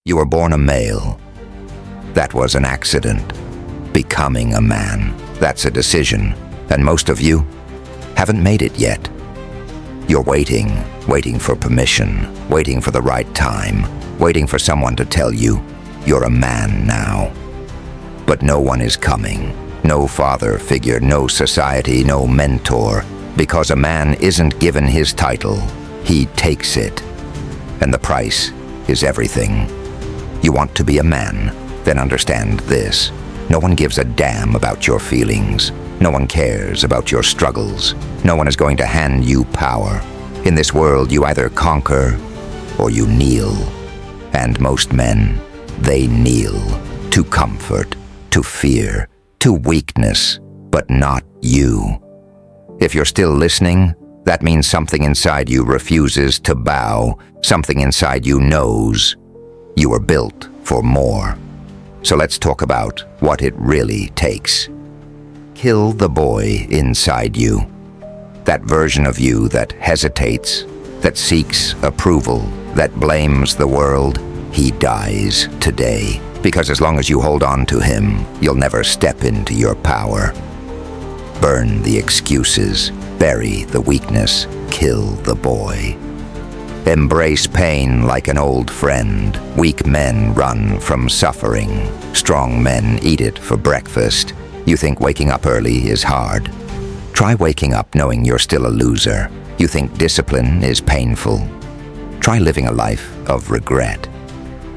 You were born a male. That was an accident. Becoming a man, that's a decision, and most of you haven't made it yet. You're waiting for permission, waiting for the right time, waiting for someone to tell you you're a man now. But no one is coming. No father figure, no society, no mentor, because a man isn't given his title, he takes it. And the price is everything. You want to be a man? Then understand this. No one gives a damn about your feelings. No one cares about your struggles. No one is going to hand you power. In this world, you either conquer or you kneel. And most men, they kneel to comfort, to fear, to weakness, but not you. If you're still listening, that means something inside you refuses to bow. Something inside you knows you were built for more. So let's talk about what it really takes. Kill the boy inside you. That version of you that hesitates, that seeks approval, that blames the world. He dies today. Because as long as you hold on to him, you'll never step into your power. Burn the excuses, bury the weakness, kill the boy. Embrace pain like an old friend. Weak men run from suffering. Strong men eat it for breakfast. You think waking up early is hard? Try waking up knowing you're still a loser. You think discipline is painful? Try living a life of regret.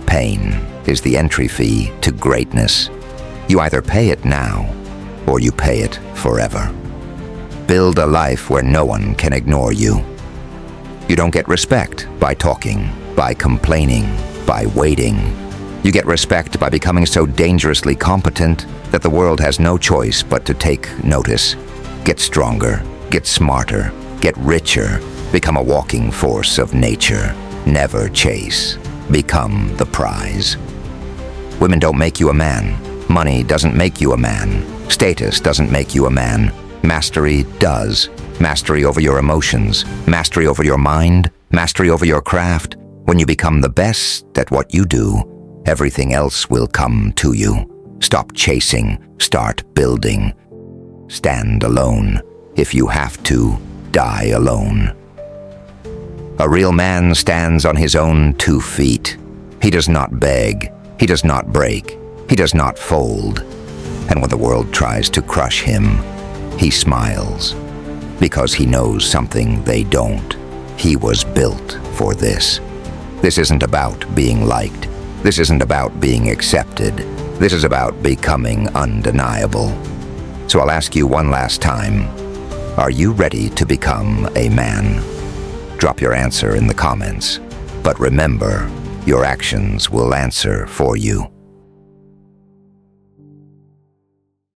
Pain is the entry fee to greatness. You either pay it now, or you pay it forever. Build a life where no one can ignore you. You don't get respect by talking, by complaining, by waiting. You get respect by becoming so dangerously competent that the world has no choice but to take notice. Get stronger, get smarter, get richer, become a walking force of nature. Never chase, become the prize. Women don't make you a man. Money doesn't make you a man. Status doesn't make you a man. Mastery does. Mastery over your emotions, mastery over your mind, mastery over your craft. When you become the best at what you do, everything else will come to you. Stop chasing, start building. Stand alone. If you have to, die alone. A real man stands on his own 2 feet. He does not beg. He does not break. He does not fold. And when the world tries to crush him, he smiles. Because he knows something they don't. He was built for this. This isn't about being liked. This isn't about being accepted. This is about becoming undeniable. So I'll ask you one last time. Are you ready to become a man? Drop your answer in the comments. But remember, your actions will answer for you.